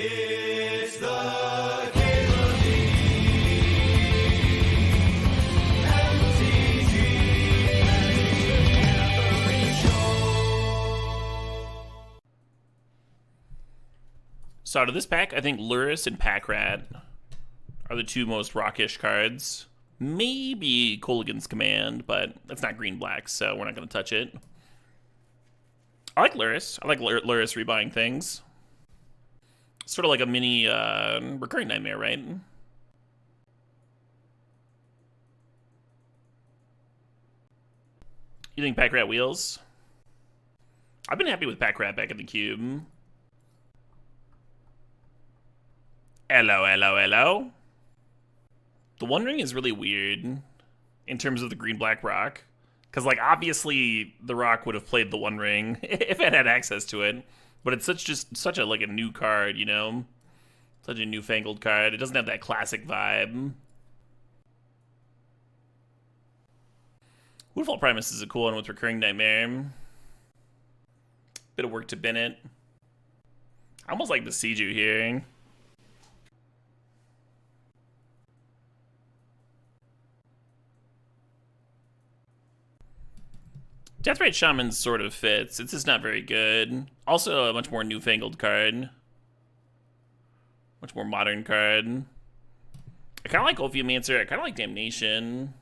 It's the Cable MTGO Show. So out of this pack, I think Luris and Packrat are the two most rockish cards. Maybe Kolaghan's Command, but it's not green-black, so we're not going to touch it. I like Luris. I like Luris rebuying things. Sort of like a mini recurring nightmare, right? You think Packrat wheels? I've been happy with Packrat back in the cube. Hello, hello, hello. The One Ring is really weird in terms of the green-black rock. Because, like, obviously the rock would have played the One Ring if it had access to it. But it's such a like a new card, you know? Such a newfangled card. It doesn't have that classic vibe. Woodfall Primus is a cool one with Recurring Nightmare. Bit of work to bin it. I almost like the Seiju here. Deathrite Shaman sort of fits. It's just not very good. Also a much more newfangled card. Much more modern card. I kind of like Ophiomancer. I kind of like Damnation.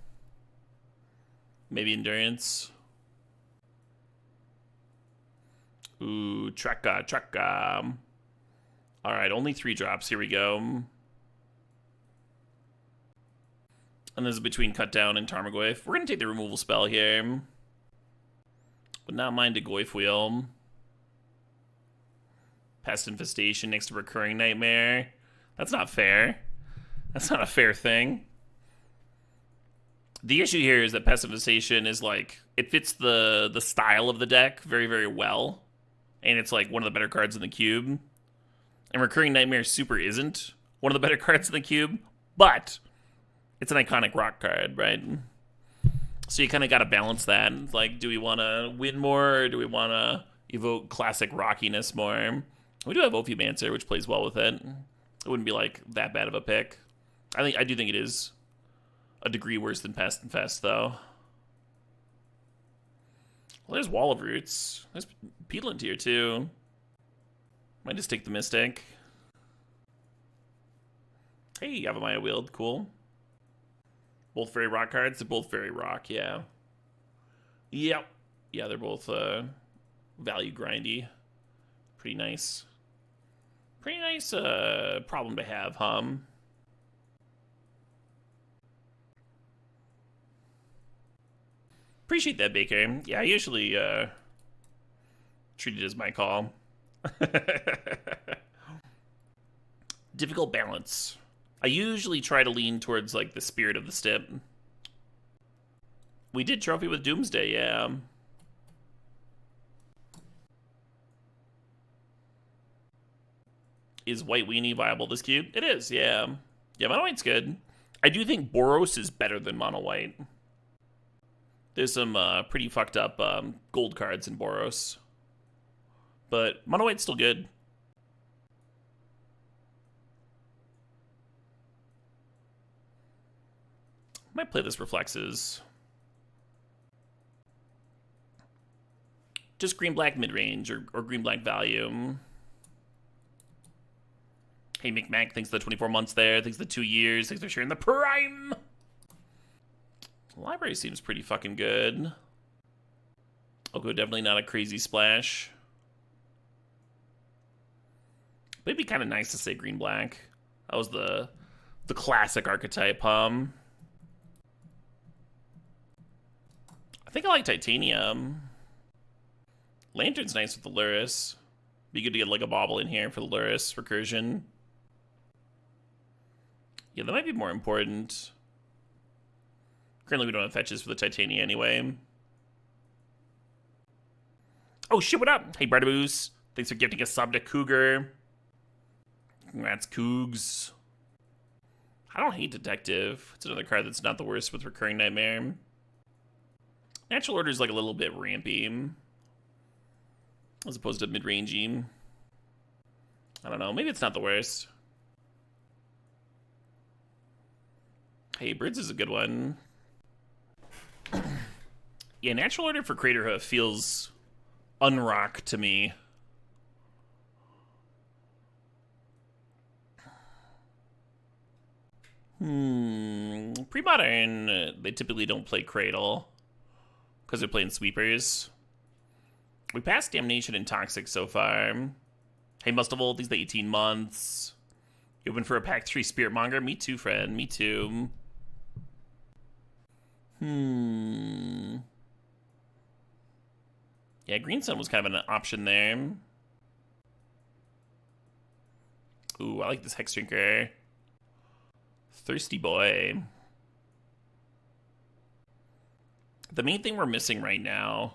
Maybe Endurance. Ooh, Trekka. Alright, only 3 drops. Here we go. And this is between Cutdown and Tarmogoyf. We're going to take the removal spell here. Would not mind a Goyf Wheel. Pest Infestation next to Recurring Nightmare. That's not fair. That's not a fair thing. The issue here is that Pest Infestation is like, it fits the style of the deck very, very well. And it's like one of the better cards in the cube. And Recurring Nightmare Super isn't one of the better cards in the cube. But it's an iconic rock card, right? So you kind of got to balance that. Like, do we want to win more, or do we want to evoke classic rockiness more? We do have Ophiomancer, which plays well with it. It wouldn't be like that bad of a pick. I do think it is a degree worse than Pest Infest, though. Well, there's Wall of Roots. There's Peatland here too. Might just take the Mystic. Hey, Yavimaya Wield, cool. Both fairy rock cards? They're both fairy rock, yeah. Yep. Yeah, they're both value grindy. Pretty nice. Pretty nice problem to have, huh? Appreciate that, Baker. Yeah, I usually treat it as my call. Difficult balance. I usually try to lean towards, like, the spirit of the stip. We did trophy with Doomsday, yeah. Is White Weenie viable this cube? It is, yeah. Yeah, Mono White's good. I do think Boros is better than Mono White. There's some pretty fucked up gold cards in Boros. But Mono White's still good. Might play this Reflexes. Just green-black mid-range or green-black value. Hey, McMac thinks the 24 months there, thinks the 2 years, thinks they're sharing the prime. The library seems pretty fucking good. Oko definitely not a crazy splash. But it'd be kind of nice to say green-black. That was the classic archetype, I think I like Titanium. Lantern's nice with the Luris. Be good to get like a bauble in here for the Luris recursion. Yeah, that might be more important. Currently we don't have fetches for the Titania anyway. Oh shit, what up? Hey, Bradaboos. Thanks for gifting a sub to Cougar. Congrats, Cougs. I don't hate Detective. It's another card that's not the worst with Recurring Nightmare. Natural Order is like a little bit rampy, as opposed to mid-rangey. I don't know. Maybe it's not the worst. Hey, Birds is a good one. Yeah, Natural Order for Craterhoof feels unrock to me. Pre-modern, they typically don't play Cradle because they're playing Sweepers. We passed Damnation and Toxic so far. Hey, Must have Old, these the 18 months. You open for a pack 3 Spiritmonger? Me too, friend. Me too. Yeah, Green Sun was kind of an option there. Ooh, I like this Hex Drinker. Thirsty boy. The main thing we're missing right now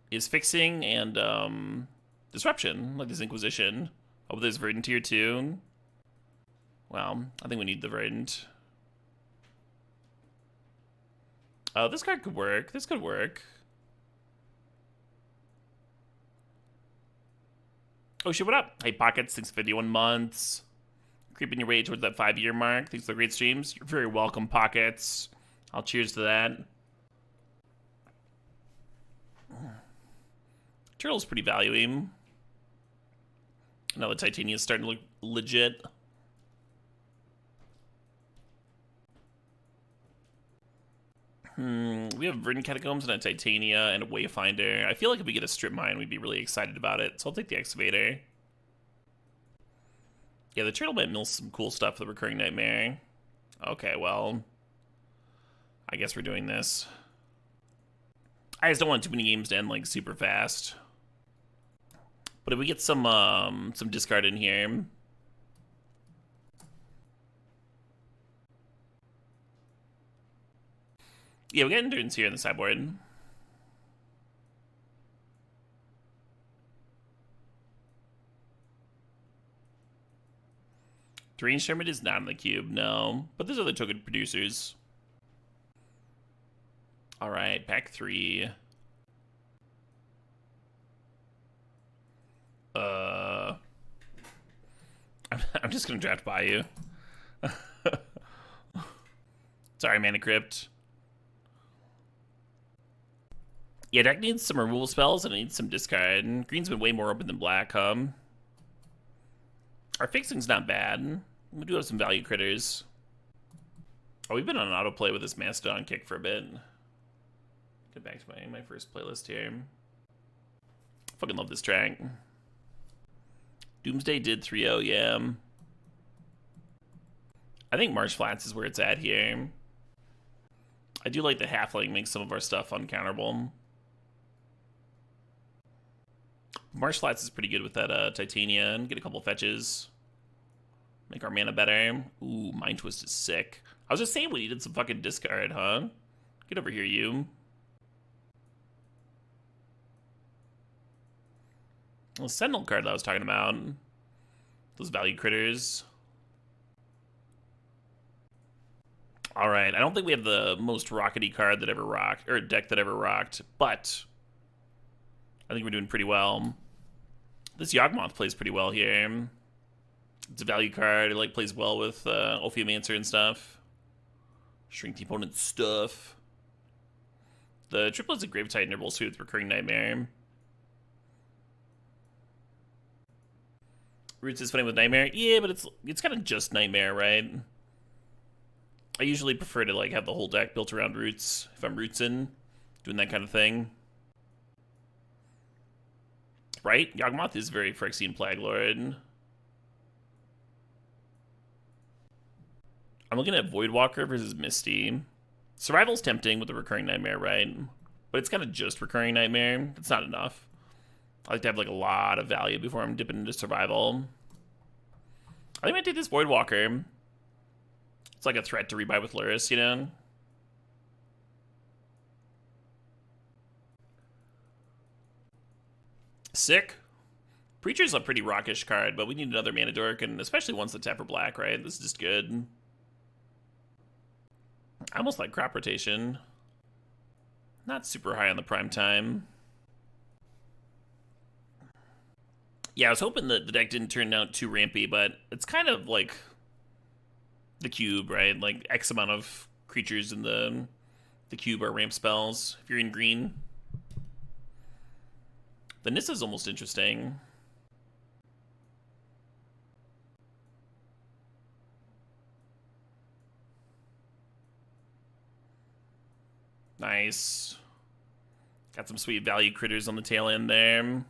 is fixing and disruption, like this Inquisition. Oh, there's Verdant here too. Well, I think we need the Verdant. Oh, this card could work. This could work. Oh shit, what up? Hey, Pockets, thanks for 51 months. Creeping your way towards that 5-year mark. Thanks for the great streams. You're very welcome, Pockets. I'll cheers to that. Turtle's pretty valuing. Now the Titania's starting to look legit. We have Verdant Catacombs and a Titania and a Wayfinder. I feel like if we get a Strip Mine, we'd be really excited about it. So I'll take the Excavator. Yeah, the Turtle might mill some cool stuff for the Recurring Nightmare. Okay, well, I guess we're doing this. I just don't want too many games to end like super fast. But if we get some discard in here. Yeah, we got Endurance here in the sideboard. Deranged Hermit is not in the cube, no. But there's other token producers. Alright, pack 3. I'm just gonna draft by you. Sorry, Mana Crypt. Yeah, deck needs some removal spells and it needs some discard. Green's been way more open than black, Our fixing's not bad. We do have some value critters. Oh, we've been on autoplay with this Mastodon kick for a bit. Get back to my first playlist here. Fucking love this track. Doomsday did 3-0, yeah. I think Marsh Flats is where it's at here. I do like the Halfling makes some of our stuff uncounterable. Marsh Flats is pretty good with that Titania and get a couple fetches. Make our mana better. Ooh, Mind Twist is sick. I was just saying we needed some fucking discard, huh? Get over here, you. The Sentinel card that I was talking about. Those value critters. Alright, I don't think we have the most rockety card that ever rocked, or deck that ever rocked, but I think we're doing pretty well. This Yawgmoth plays pretty well here. It's a value card. It like plays well with Ophiomancer and stuff. Shrink the opponent's stuff. The Triplet's a Gravetide Nibble suit with Recurring Nightmare. Roots is funny with Nightmare. Yeah, but it's kind of just Nightmare, right? I usually prefer to like have the whole deck built around Roots if I'm Rootsing, doing that kind of thing. Right? Yawgmoth is very Phyrexian Plague Lord. I'm looking at Voidwalker versus Misty. Survival's tempting with the Recurring Nightmare, right? But it's kind of just Recurring Nightmare. It's not enough. I like to have like a lot of value before I'm dipping into Survival. I think I might take this Voidwalker. It's like a threat to rebuy with Luris, you know? Sick. Preacher's a pretty rockish card, but we need another Mana Dork, and especially ones that tap for black, right? This is just good. I almost like Crop Rotation. Not super high on the prime time. Yeah, I was hoping that the deck didn't turn out too rampy, but it's kind of like the cube, right? Like X amount of creatures in the cube are ramp spells. If you're in green, the Nissa's almost interesting. Nice. Got some sweet value critters on the tail end there.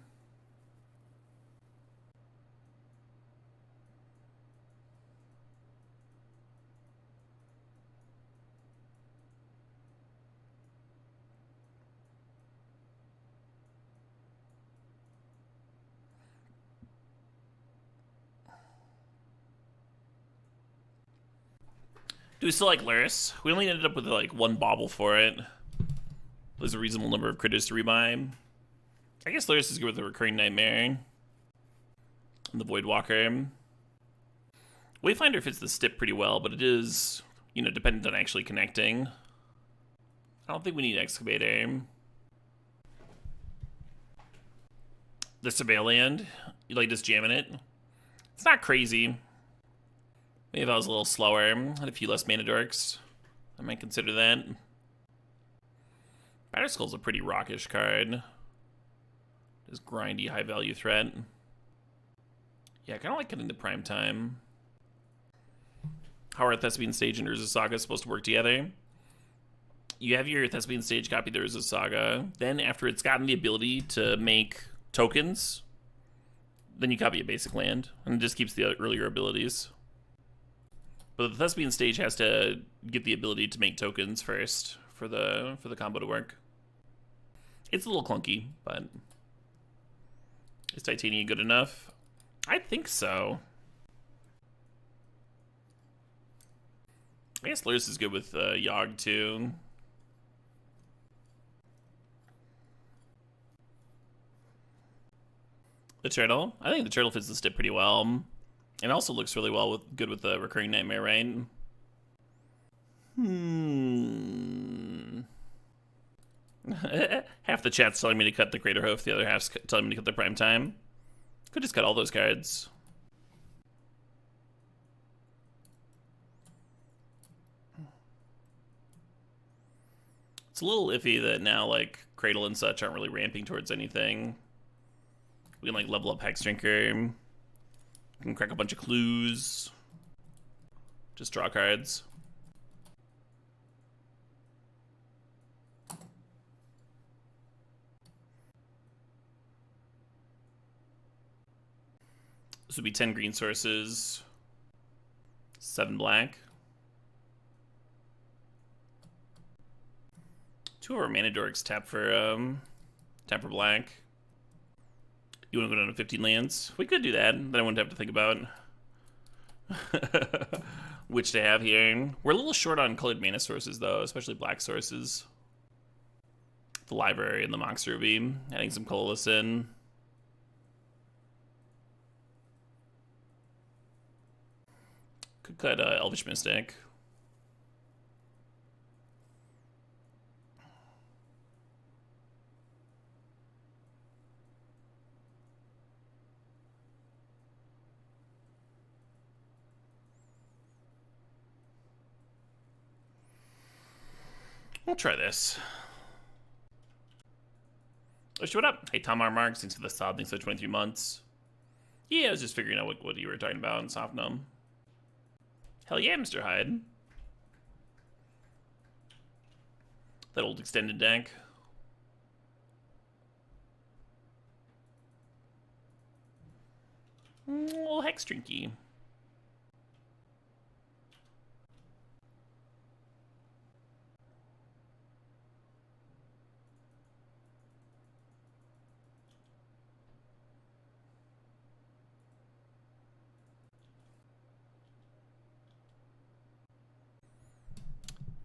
Do we still like Luris? We only ended up with like one bauble for it. There's a reasonable number of critters to rebuy. I guess Luris is good with the Recurring Nightmare and the Voidwalker. Wayfinder fits the stip pretty well, but it is, you know, dependent on actually connecting. I don't think we need Excavator. The Surveilland, you like just jamming it? It's not crazy. Maybe if I was a little slower, had a few less mana dorks, I might consider that. Batterskull's a pretty rockish card. This grindy, high value threat. Yeah, I kind of like getting to prime time. How are Thespian Stage and Urza Saga supposed to work together? You have your Thespian Stage copy the Urza Saga. Then after it's gotten the ability to make tokens, then you copy a basic land, and it just keeps the earlier abilities. But the Thespian Stage has to get the ability to make tokens first for the combo to work. It's a little clunky, but is Titania good enough? I think so. I guess Luris is good with Yogg too. The turtle? I think the turtle fits the stip pretty well. And also looks really well good with the Recurring Nightmare, right? Half the chat's telling me to cut the Greater Hoof, the other half's telling me to cut the Prime Time. Could just cut all those cards. It's a little iffy that now, like, Cradle and such aren't really ramping towards anything. We can, like, level up Hexdrinker. We can crack a bunch of clues. Just draw cards. This would be 10 green sources, 7 black. 2 of our mana dorks tap for black. You want to go down to 15 lands? We could do that. Then I wouldn't have to think about which to have here. We're a little short on colored mana sources, though, especially black sources. The library and the Mox Ruby. Adding some colorless in. Could cut Elvish Mystic. We'll try this. Oh, what up? Hey, Tom R. Marks, thanks for the sub. Thanks for the 23 months. Yeah, I was just figuring out what you were talking about in Soft Gnome. Hell yeah, Mr. Hyde. That old extended deck. Little Hex Drinky.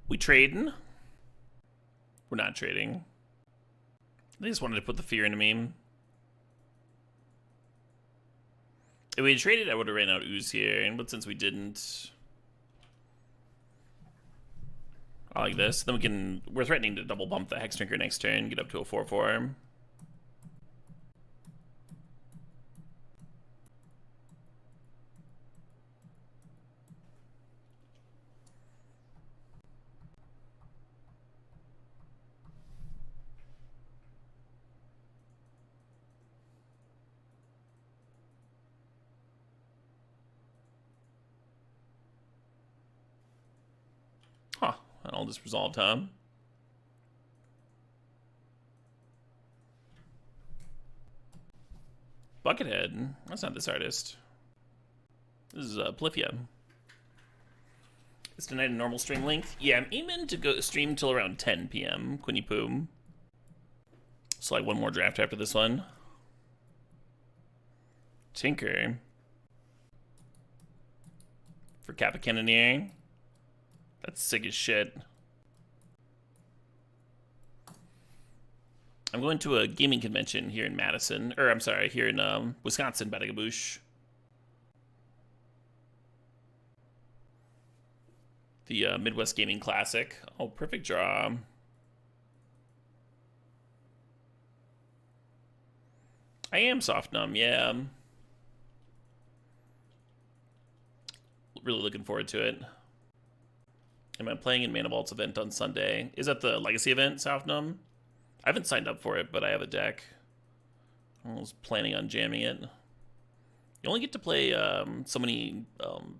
We trading? We're not trading. They just wanted to put the fear into me. If we had traded, I would have ran out Ooze here, but since we didn't, I like this. Then we're threatening to double bump the Hex Drinker next turn, get up to a 4/4. and I'll just resolve Tom. Buckethead. That's not this artist. This is Polyphia. Is tonight a normal stream length? Yeah, I'm aiming to go stream till around 10 p.m. Quinny Poo. So like one more draft after this one. Tinker. For Kappa Cannoneer. That's sick as shit. I'm going to a gaming convention here in Madison. Or, I'm sorry, here in Wisconsin, Badagaboosh. The Midwest Gaming Classic. Oh, perfect draw. I am soft numb, yeah. Really looking forward to it. Am I playing in Mana Vault's event on Sunday? Is that the Legacy event, soft numb? I haven't signed up for it, but I have a deck. I was planning on jamming it. You only get to play so many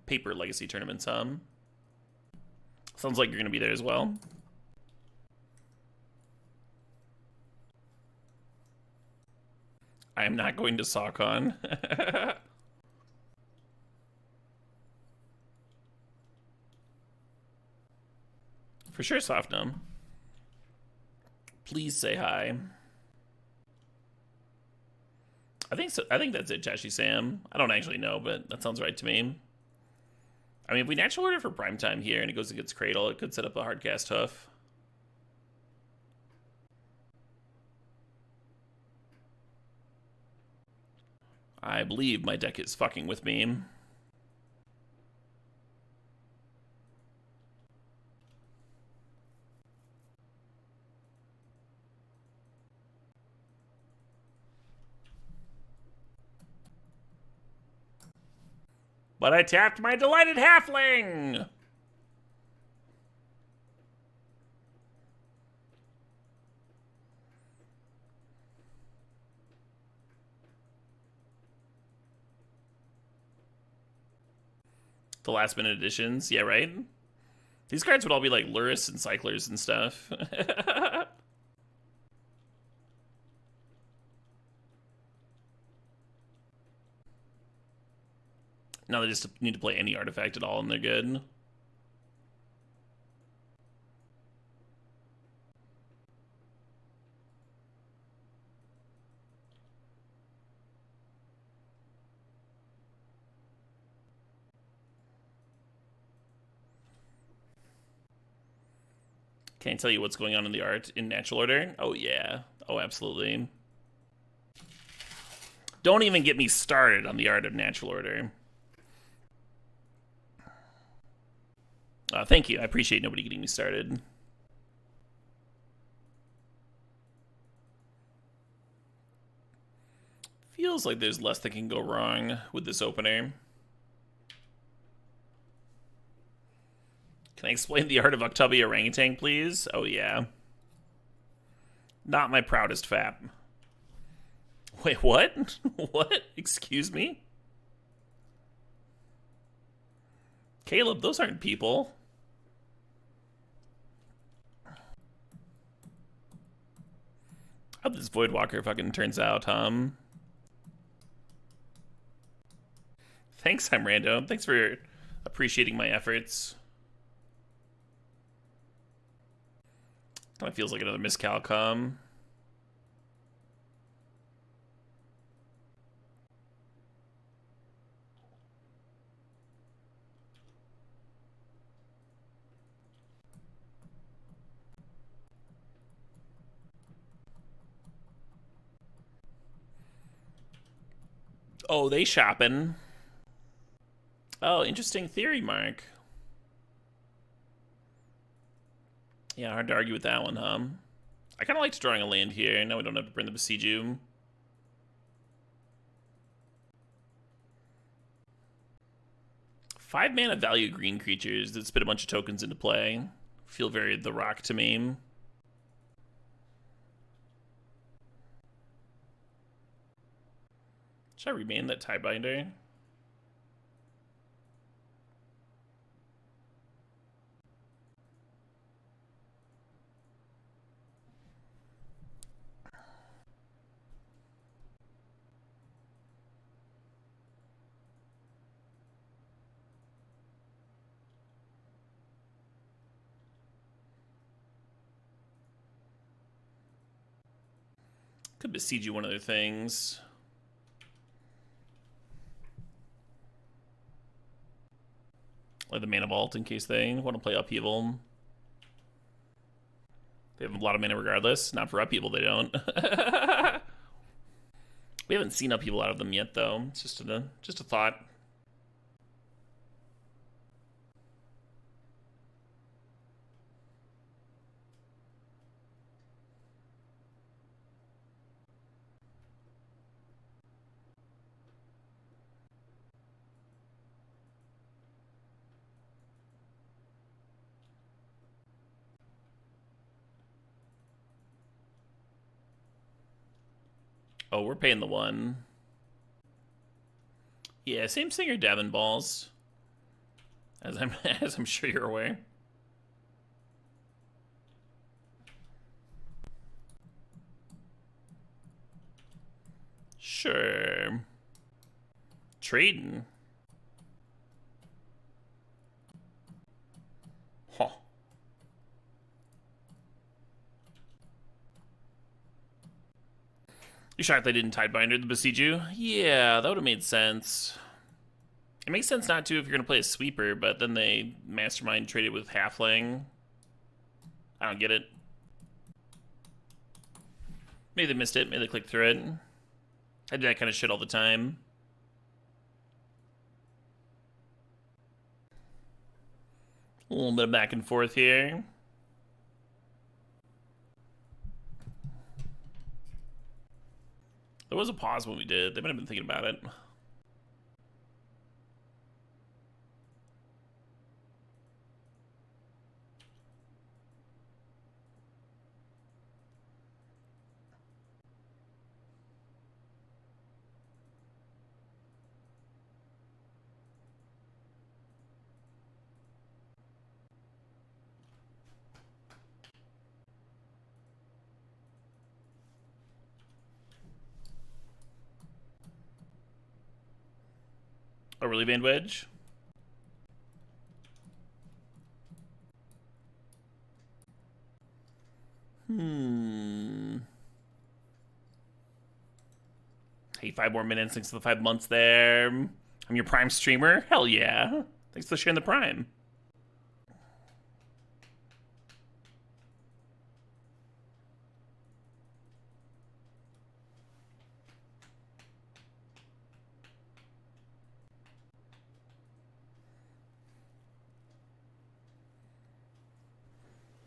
paper Legacy tournaments, Sounds like you're going to be there as well. I am not going to SawCon. For sure, Softnum. Please say hi. I think so. I think that's it, Chashi Sam. I don't actually know, but that sounds right to me. I mean, if we natural order for primetime here and it goes against Cradle, it could set up a hardcast hoof. I believe my deck is fucking with me. But I tapped my delighted halfling! The last minute additions, yeah, right? These cards would all be like Luris and Cyclers and stuff. Now they just need to play any artifact at all and they're good. Can't tell you what's going on in the art in natural order. Oh yeah. Oh, absolutely. Don't even get me started on the art of natural order. Thank you. I appreciate nobody getting me started. Feels like there's less that can go wrong with this opener. Can I explain the art of Octavia Orangutan, please? Oh, yeah. Not my proudest fap. Wait, what? What? Excuse me? Caleb, those aren't people. How this Voidwalker fucking turns out, Thanks, I'm random. Thanks for appreciating my efforts. Kind of feels like another miscalcom. Oh, they shopping. Oh, interesting theory, Mark. Yeah, hard to argue with that one, I kind of liked drawing a land here. Now we don't have to bring the Besiege. 5 mana value green creatures that spit a bunch of tokens into play. Feel very The Rock to me. Should I remain that Tiebinder? could besiege you one of their things. Like the mana vault in case they want to play upheaval. They have a lot of mana regardless. Not for upheaval, they don't. We haven't seen upheaval out of them yet, though. It's just a thought. Oh, we're paying the one. Yeah, same Singer Davin balls. As I'm sure you're aware. Sure. Trading. Huh. You shocked they didn't Tidebinder the Besiege? Yeah, that would have made sense. It makes sense not to if you're going to play a sweeper, but then they mastermind traded with Halfling. I don't get it. Maybe they missed it. Maybe they clicked through it. I do that kind of shit all the time. A little bit of back and forth here. There was a pause when we did. They might have been thinking about it. Oh, really, Van Wedge? Hey, 5 more minutes. Thanks for the 5 months there. I'm your Prime streamer. Hell yeah. Thanks for sharing the Prime.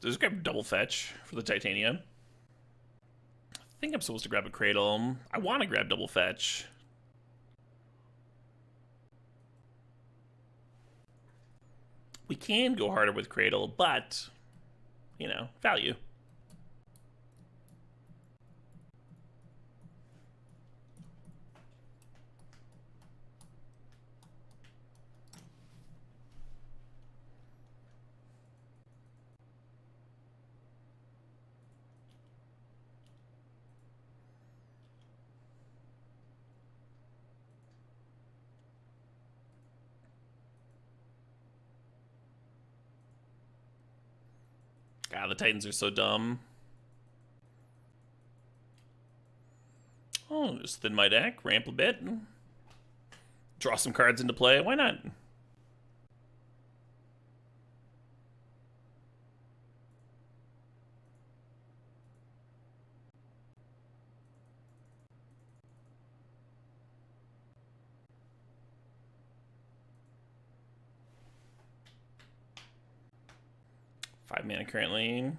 Just grab double fetch for the Titanium. I think I'm supposed to grab a Cradle. I want to grab double fetch. We can go harder with Cradle, but, you know, value. God, the Titans are so dumb. Oh, just thin my deck, ramp a bit. Draw some cards into play. Why not? Five mana currently.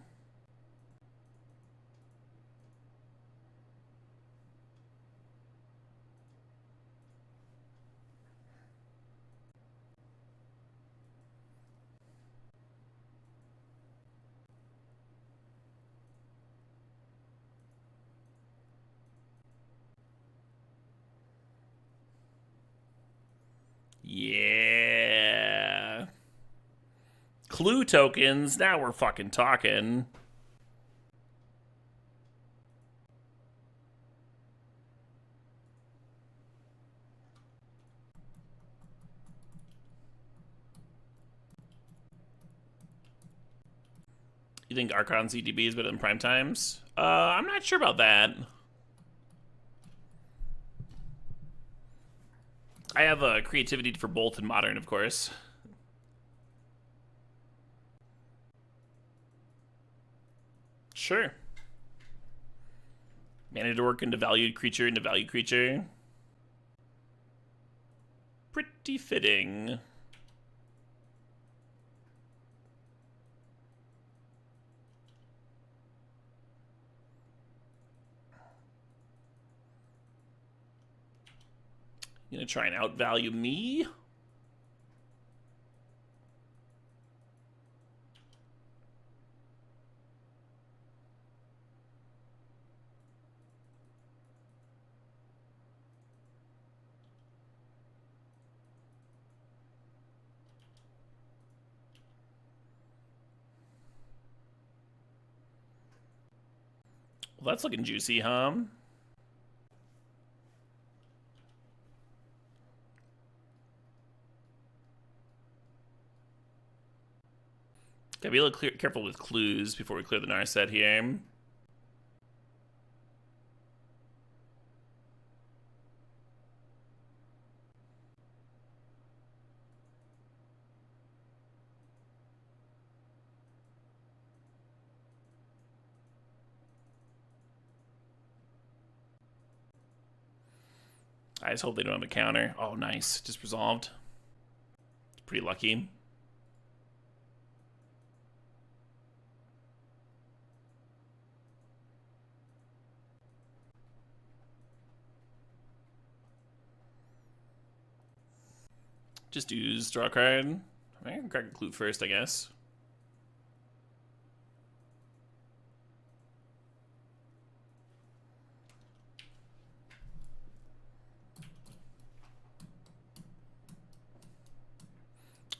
Yeah. Clue tokens. Now we're fucking talking. You think Archon CDB is better than Prime Times? I'm not sure about that. I have creativity for both in modern, of course. Sure. Mana to work into valued creature into valued creature. Pretty fitting. You gonna try and outvalue me? Well, that's looking juicy, huh? Gotta be a little careful with clues before we clear the Narset here. I just hope they don't have a counter. Oh, nice. Just resolved. It's pretty lucky. Just use draw a card. I can crack a clue first, I guess.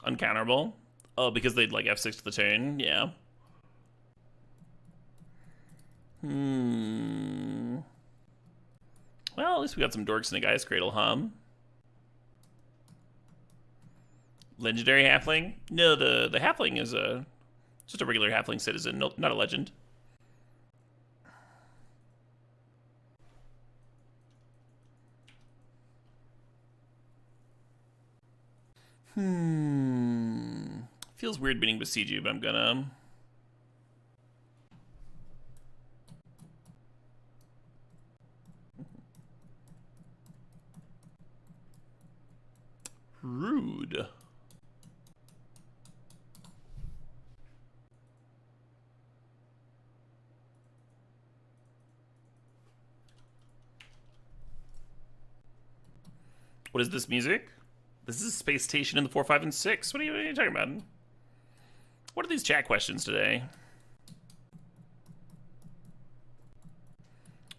Uncounterable. Oh, because they'd like F6 to the turn? Yeah. Well, at least we got some dorks in a guy's cradle, huh? Legendary halfling? No, the halfling is just a regular halfling citizen, not a legend. Feels weird beating Besiege you, but I'm gonna. Rude. What is this music? This is Space Station in the 4, 5, and 6. What are you talking about? What are these chat questions today?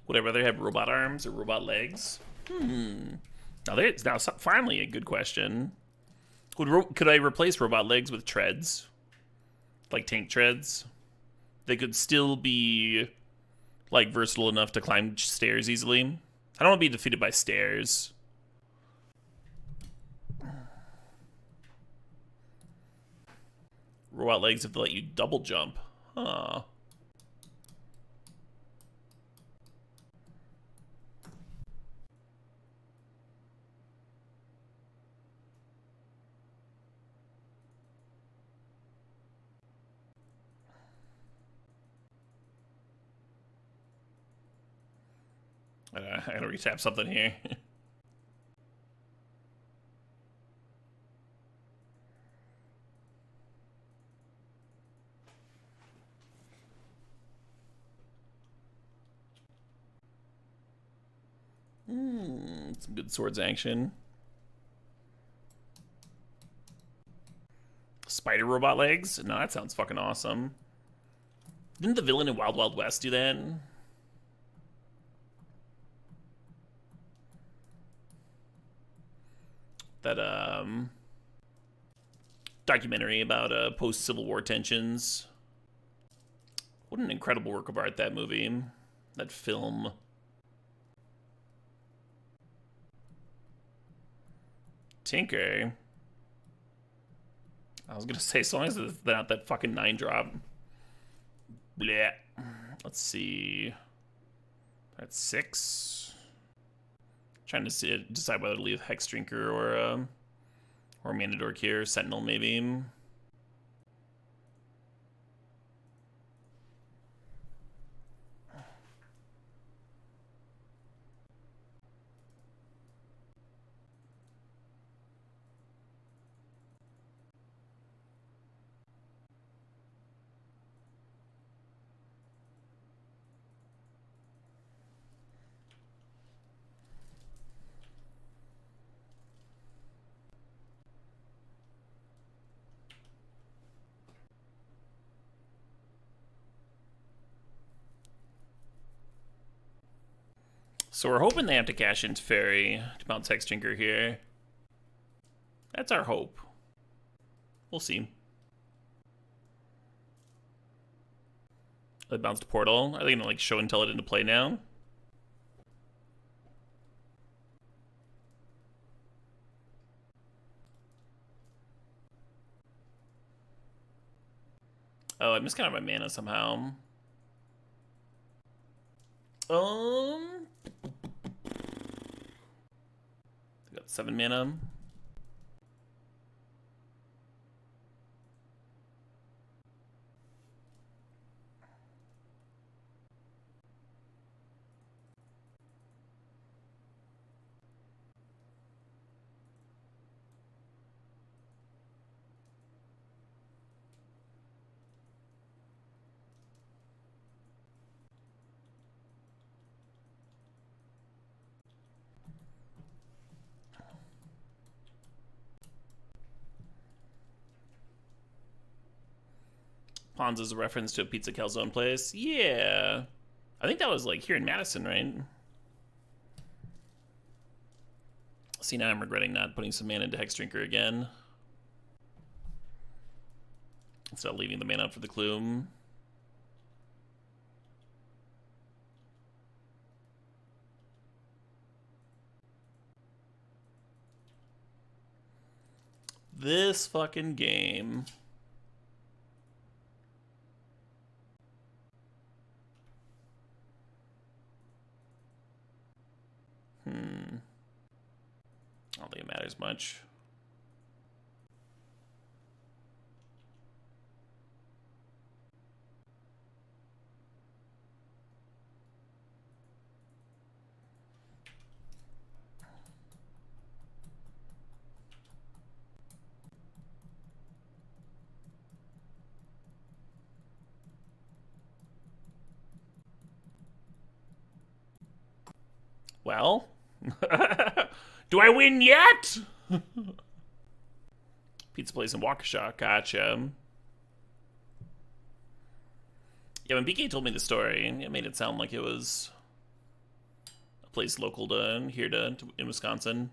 Would I rather have robot arms or robot legs? Now finally a good question. Could I replace robot legs with treads? Like tank treads? They could still be like versatile enough to climb stairs easily. I don't want to be defeated by stairs. Robot legs have to let you double jump. Huh. I gotta retap something here. Some good swords action. Spider robot legs? No, that sounds fucking awesome. Didn't the villain in Wild Wild West do that? That documentary about post-Civil War tensions. What an incredible work of art that movie. That film. Tinker. I was gonna say, as long as it's not that fucking 9-drop. Bleh. Let's see. That's 6. Trying to decide whether to leave Hex Drinker or Manadork here. Sentinel, maybe. So we're hoping they have to cash into Fairy to bounce Hex Drinker here. That's our hope. We'll see. They bounced Portal. Are they gonna like show and tell it into play now? Oh, I miscounted my mana somehow. I got 7 mana. Pawns is a reference to a Pizza Calzone place. Yeah. I think that was like here in Madison, right? See, now I'm regretting not putting some mana into Hex Drinker again. Instead of leaving the mana up for the Clume. This fucking game. I don't think it matters much. Well, do I win yet? Pizza place in Waukesha, gotcha. Yeah, when BK told me the story, it made it sound like it was a place local to here in Wisconsin.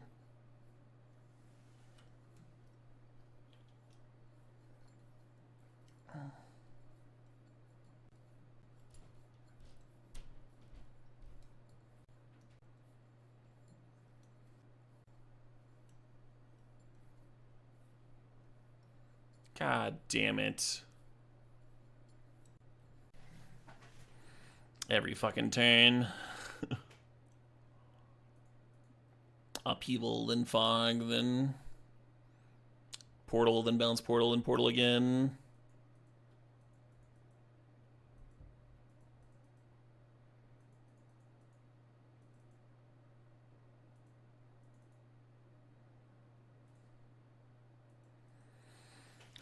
God damn it. Every fucking turn. Upheaval, then fog, then portal, then bounce portal, and portal again.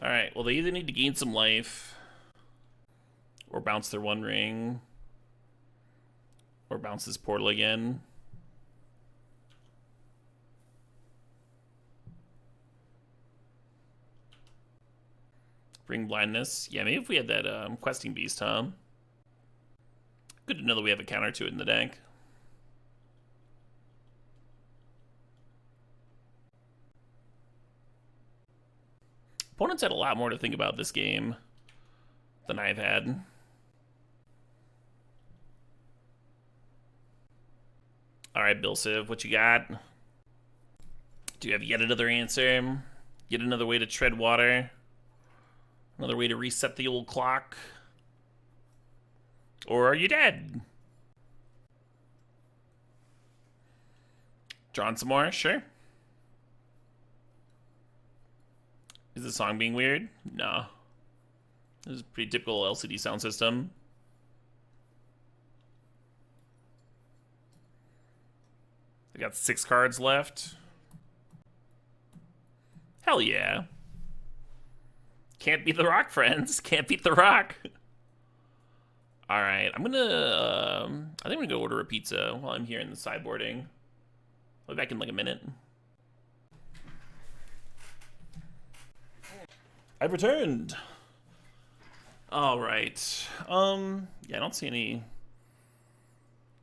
Alright, well, they either need to gain some life, or bounce their one ring, or bounce this portal again. Bring blindness. Yeah, maybe if we had that questing beast, huh? Good to know that we have a counter to it in the deck. Opponents had a lot more to think about this game than I've had. All right, Bill Civ, what you got? Do you have yet another answer? Yet another way to tread water? Another way to reset the old clock? Or are you dead? Drawing some more? Sure. Is the song being weird? No. This is a pretty typical LCD sound system. They got 6 cards left. Hell yeah. Can't beat the rock, friends. Can't beat the rock. All right, I'm gonna. I think I'm gonna go order a pizza while I'm here in the sideboarding. I'll be back in like a minute. I've returned. All right. Yeah, I don't see any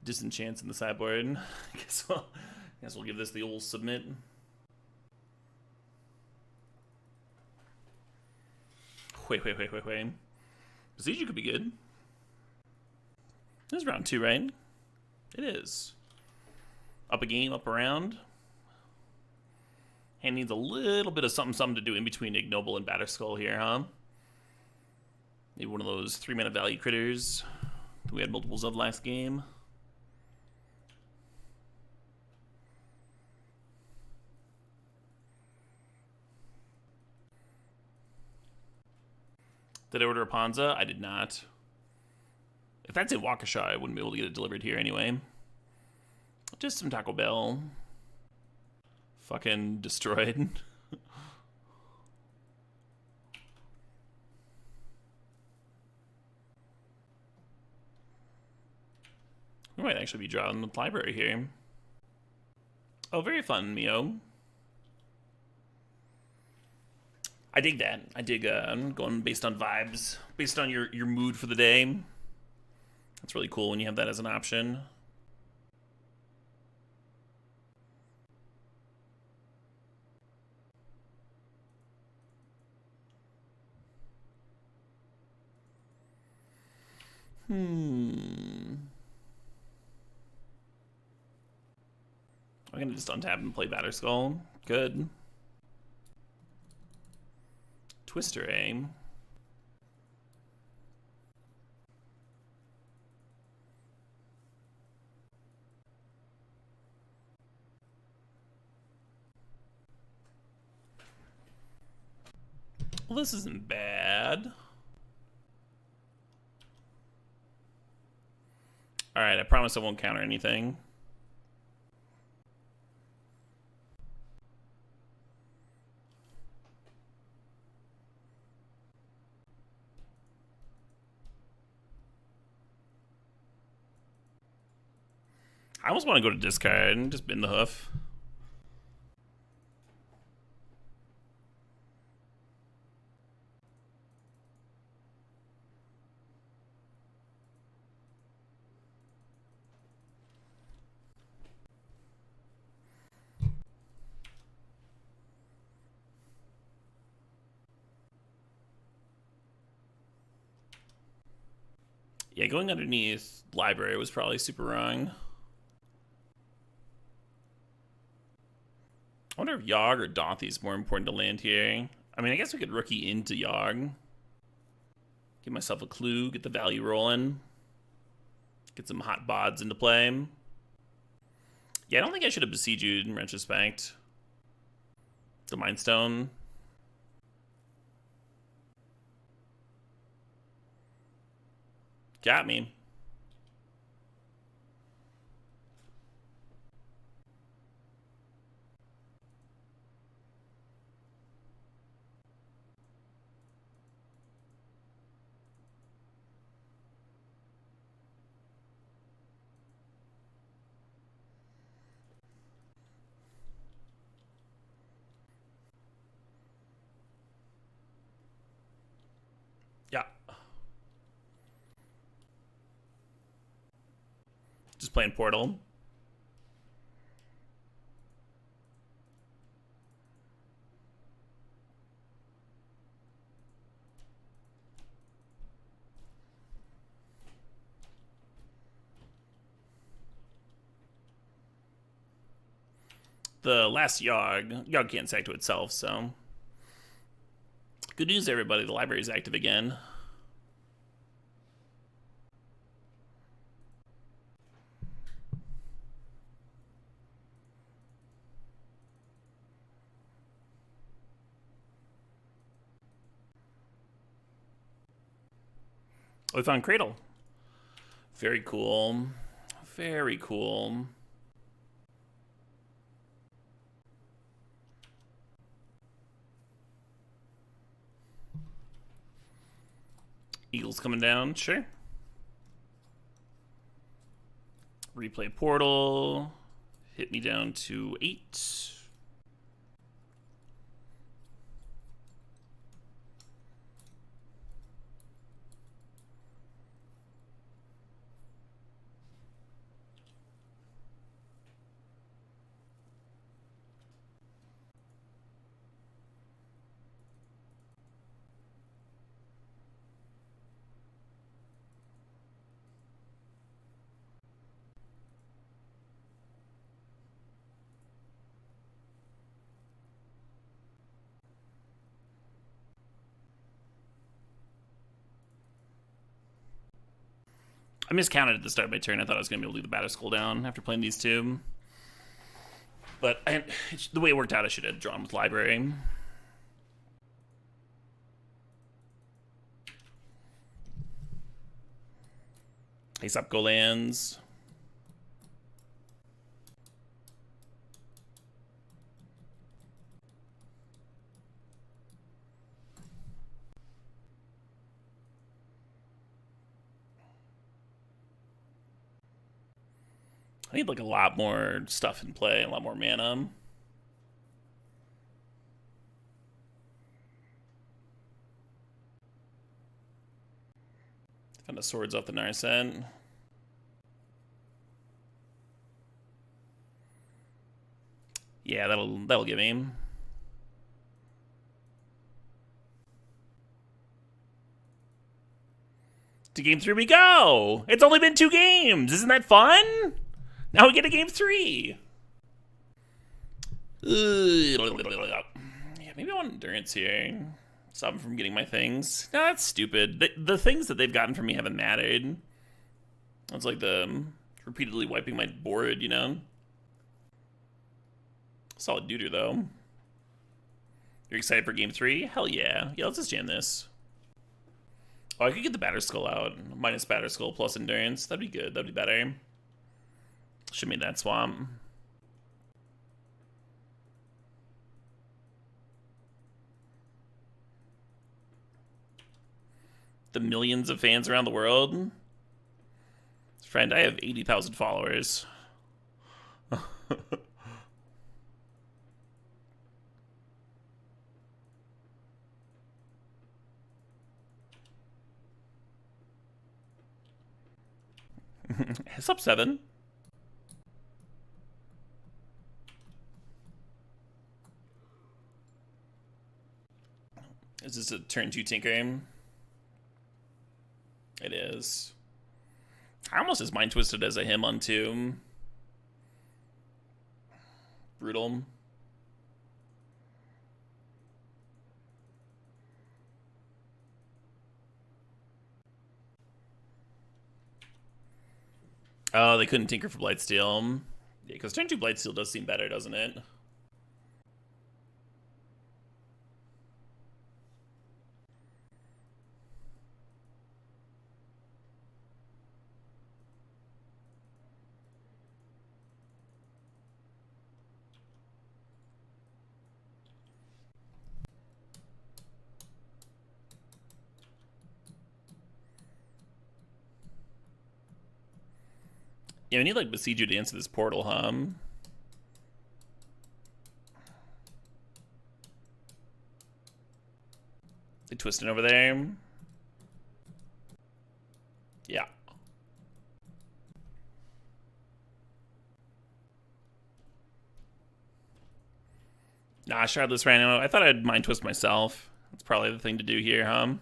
disenchants in the sideboard. guess we'll give this the old submit. Wait. Besiege could be good. This is round 2, right? It is. Up a game, up around. Hand needs a little bit of something to do in between Ignoble and Batterskull here, huh? Maybe one of those 3-mana value critters that we had multiples of last game. Did I order a Ponza? I did not. If that's in Waukesha, I wouldn't be able to get it delivered here anyway. Just some Taco Bell. Fucking destroyed. We might actually be drawing the library here. Oh, very fun, Mio. I dig that. I dig going based on vibes, based on your mood for the day. That's really cool when you have that as an option. I'm gonna just untap and play Batterskull. Good. Twister aim. Well, this isn't bad. Alright, I promise I won't counter anything. I almost want to go to discard and just bin the hoof. Yeah, going underneath library was probably super wrong. I wonder if Yogg or Dothy is more important to land here. I mean, I guess we could rookie into Yogg. Give myself a clue, get the value rolling. Get some hot bods into play. Yeah, I don't think I should have besieged you in retrospect. The Mind Stone. Got me. Yeah. Just playing Portal. The last Yogg can't sack to itself, so. Good news, everybody. The library is active again. Oh, I found Cradle. Very cool. Very cool. Eagles coming down, sure. Replay Portal. Hit me down to 8. I miscounted at the start of my turn. I thought I was going to be able to leave the Batter Skull down after playing these two. But the way it worked out, I should have drawn with Library. Ace up, go lands. I need like a lot more stuff in play, a lot more mana. Found the swords off the Narset. Yeah, that'll give me. To game 3 we go! It's only been 2 games! Isn't that fun? Now we get a game 3! Yeah, maybe I want endurance here. Stop them from getting my things. No, that's stupid. The things that they've gotten from me haven't mattered. It's like the repeatedly wiping my board, you know? Solid duder, though. You're excited for game 3? Hell yeah. Yeah, let's just jam this. Oh, I could get the Batter Skull out. Minus Batter Skull plus endurance. That'd be good. That'd be better. Should make that swamp. The millions of fans around the world. Friend, I have 80,000 followers. It's up 7. Is this a turn 2 Tinker? It is. I almost as mind twisted as a him on 2. Brutal. Oh, they couldn't tinker for Blightsteel. Yeah, because turn 2 Blightsteel does seem better, doesn't it? Yeah, we need like Besiege You to answer this portal, huh? They twisting over there. Yeah. Nah, Shardless Rhino. I thought I'd mind twist myself. That's probably the thing to do here, huh?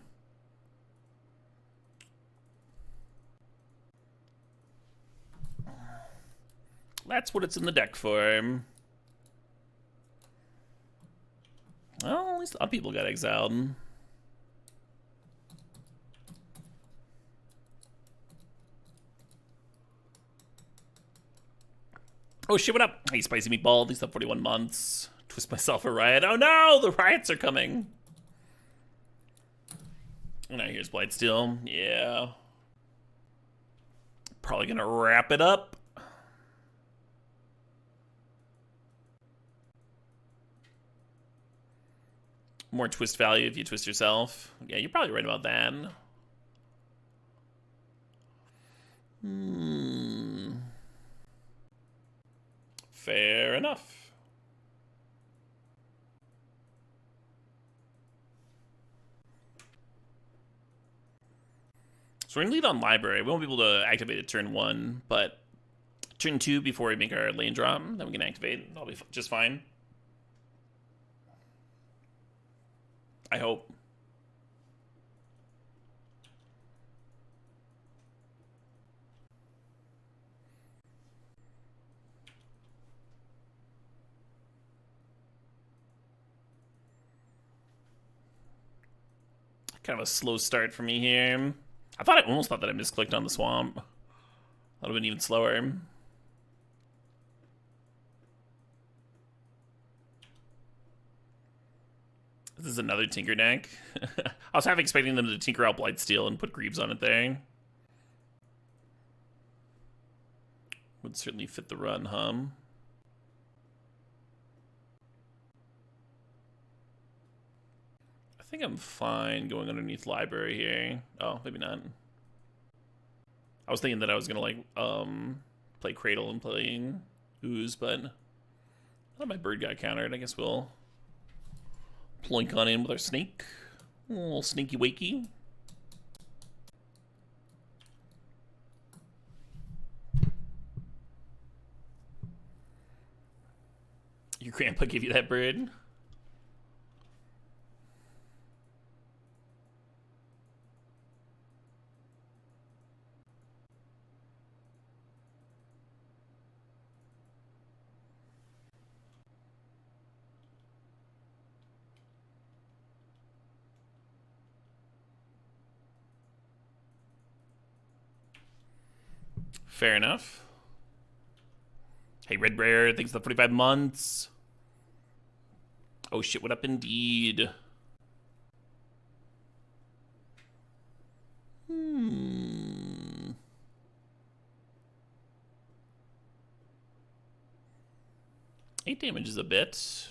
That's what it's in the deck for. Well, at least a lot of people got exiled. Oh shit, what up? Hey, Spicy Meatball. These up 41 months. Twist myself a riot. Oh no, the riots are coming. Oh, now here's Blightsteel. Yeah. Probably gonna wrap it up. More twist value if you twist yourself. Yeah, you're probably right about that. Fair enough. So we're gonna leave on library. We won't be able to activate it turn 1, but turn 2 before we make our lane drop, then we can activate. That'll be just fine. I hope. Kind of a slow start for me here. I almost thought that I misclicked on the swamp. That would have been even slower. This is another Tinker deck. I was half expecting them to tinker out Blightsteel and put Greaves on it there. Would certainly fit the run, hum. I think I'm fine going underneath library here. Oh, maybe not. I was thinking that I was gonna like play Cradle and playing Ooze, but I thought my bird got countered. I guess we'll ploink on in with our snake. A little sneaky wakey. Your grandpa gave you that bird? Fair enough. Hey, Red Rare, thanks for the 45 months. Oh shit, what up indeed? Eight damage is a bit.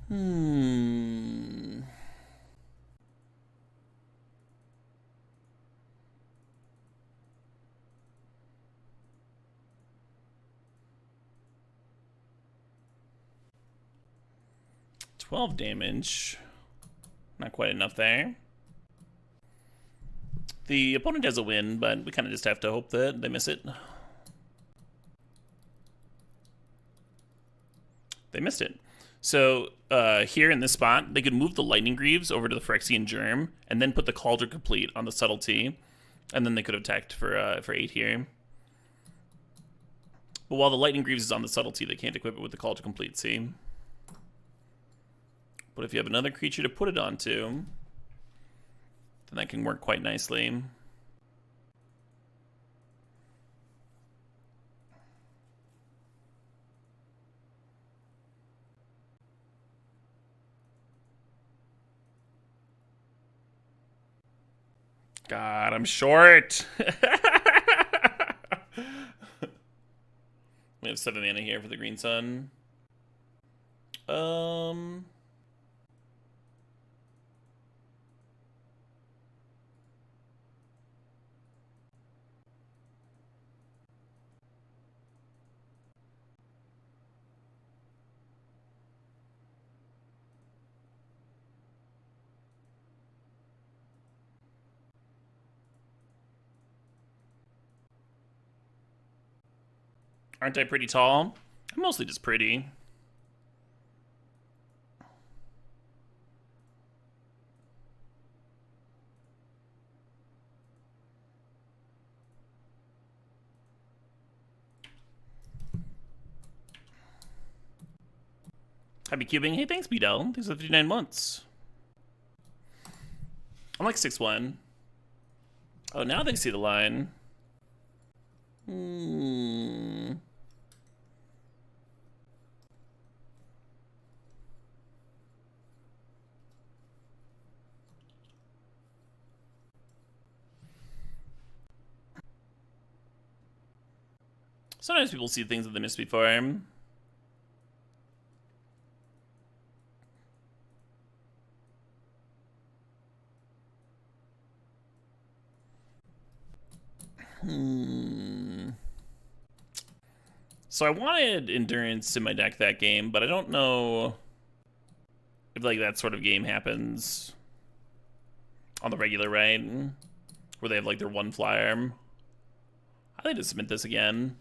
Hmm. $12 damage. Not quite enough there. The opponent has a win, but we kind of just have to hope that they miss it. They missed it. So here in this spot, they could move the Lightning Greaves over to the Phyrexian Germ, and then put the Cauldron Complete on the Subtlety, and then they could have attacked for 8 here. But while the Lightning Greaves is on the Subtlety, they can't equip it with the Cauldron Complete, see? But if you have another creature to put it onto, then that can work quite nicely. God, I'm short. We have 7 mana here for the Green Sun. Aren't I pretty tall? I'm mostly just pretty. Happy cubing. Hey, thanks, B-Dell. Thanks for 59 months. I'm like 6'1". Oh, now they see the line. Sometimes people see things that they missed before. So I wanted endurance in my deck that game, but I don't know if like that sort of game happens on the regular, right? Where they have like their one flyer. I think to submit this again.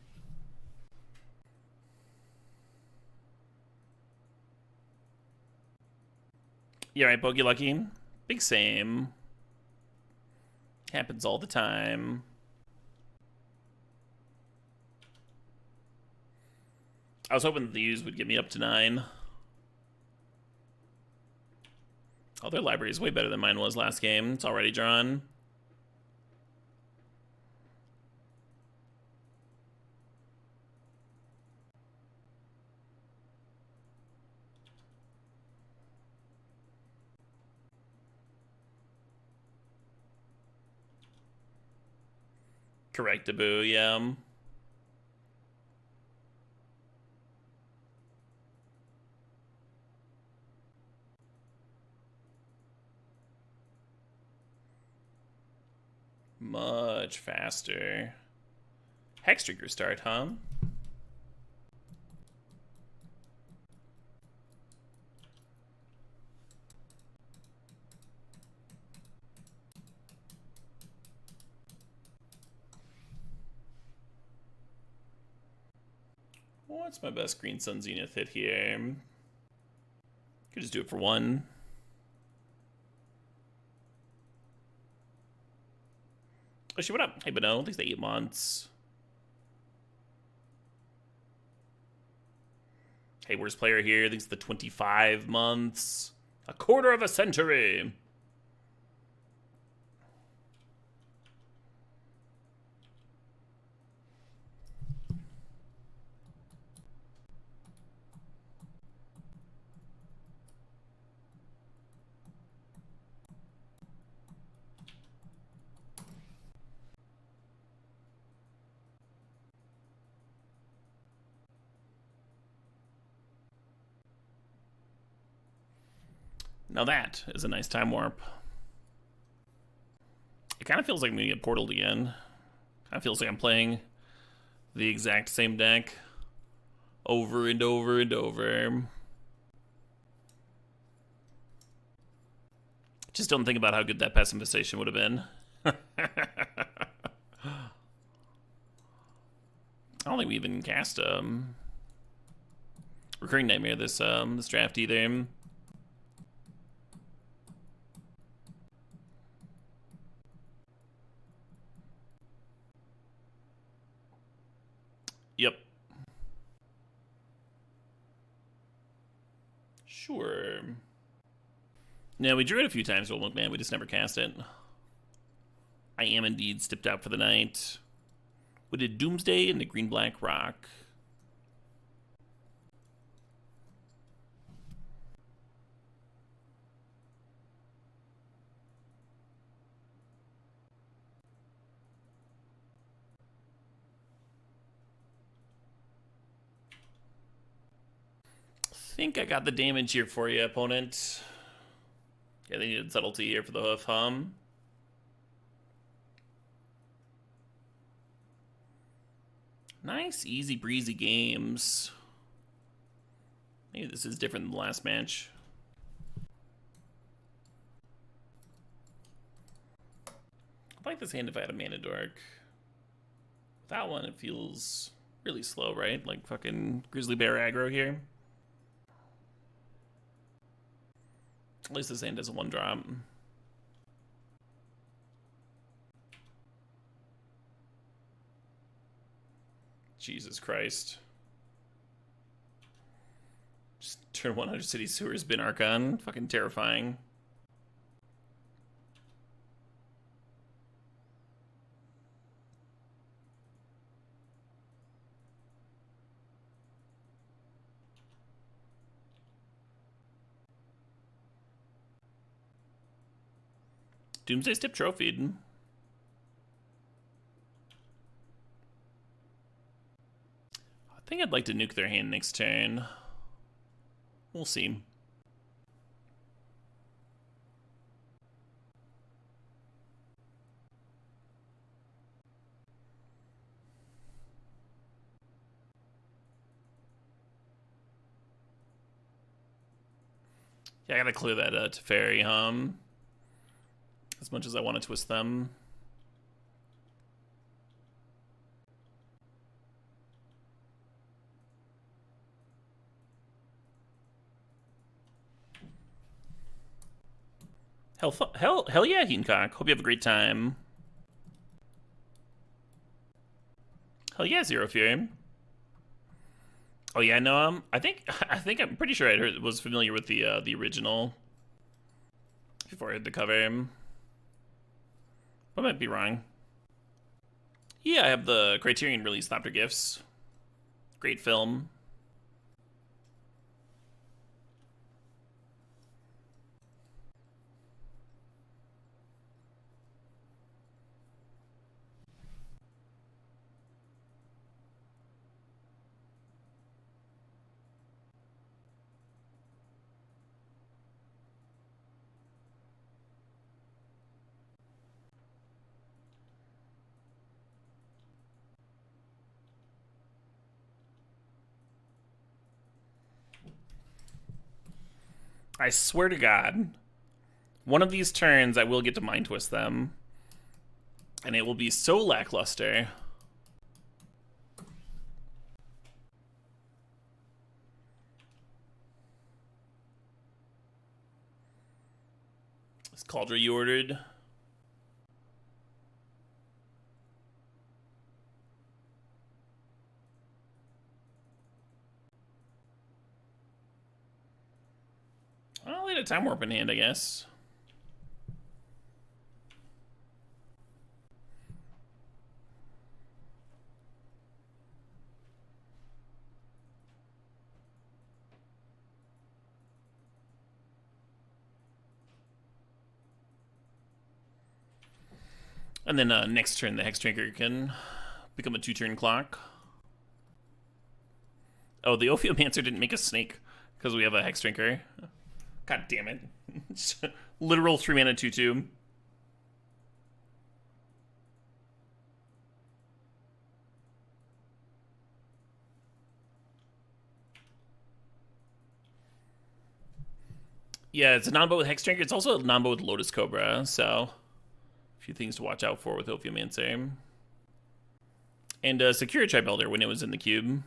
Yeah, right, Bogey Lucky. Big same. Happens all the time. I was hoping that the U's would get me up to 9. Oh, their library is way better than mine was last game. It's already drawn. Correct, Abu, yeah. Much faster. Hex trigger start, huh? What's my best Green Sun Zenith hit here? Could just do it for 1. Oh shit, what up? Hey, Beno, thanks for 8 months. Hey, worst player here, thanks for the 25 months. A quarter of a century. Now that is a nice time warp. It kind of feels like I'm going to get portaled again. Kind of feels like I'm playing the exact same deck over and over and over. Just don't think about how good that Pest Infestation would have been. I don't think we even cast Recurring Nightmare this draft either. Yep. Sure. No, we drew it a few times, but man, we just never cast it. I am indeed stepped out for the night. We did Doomsday and the Green-Black Rock. I think I got the damage here for you, opponent. Yeah, they needed subtlety here for the hoof hum. Nice, easy breezy games. Maybe this is different than the last match. I'd like this hand if I had a Mana Dork. That one, it feels Really slow, right? Like fucking grizzly bear aggro here. At least this hand has a 1-drop. Jesus Christ. Just turn 100 City Sewers bin Archon. Fucking terrifying. Doomsday Stip trophied. I think I'd like to nuke their hand next turn. We'll see. Yeah, I gotta clear that Teferi hum. As much as I want to twist them. Hell yeah, Heatoncock. Hope you have a great time. Hell yeah, Zero Fear. Oh yeah, no, I think I'm pretty sure I was familiar with the original before I had the cover. I might be wrong. Yeah, I have the Criterion release After Gifts. Great film. I swear to God, one of these turns I will get to Mind Twist them. And it will be so lackluster. Is Cauldron you ordered? I'll let a Time Warp in hand, I guess. And then next turn, the Hex Drinker can become a 2-turn clock. Oh, the Ophiomancer didn't make a snake because we have a Hex Drinker. God damn it. Literal 3-mana 2-2. Yeah, it's a non-bow with Hex Drinker. It's also a non-bow with Lotus Cobra, so a few things to watch out for with Ophiomancer. And Secure Tribe Elder when it was in the cube.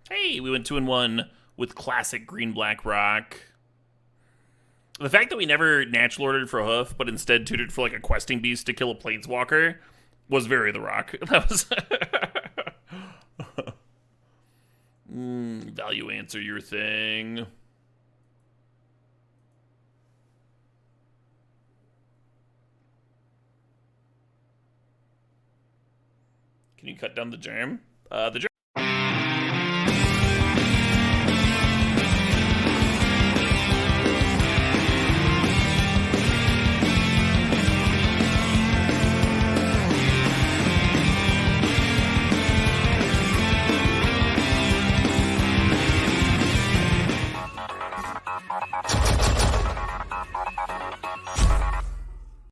Hey, we went 2-1 with classic green-black rock. The fact that we never natural ordered for a hoof, but instead tutored for like a questing beast to kill a planeswalker was very the rock. That was value answer your thing. Can you cut down the germ? The germ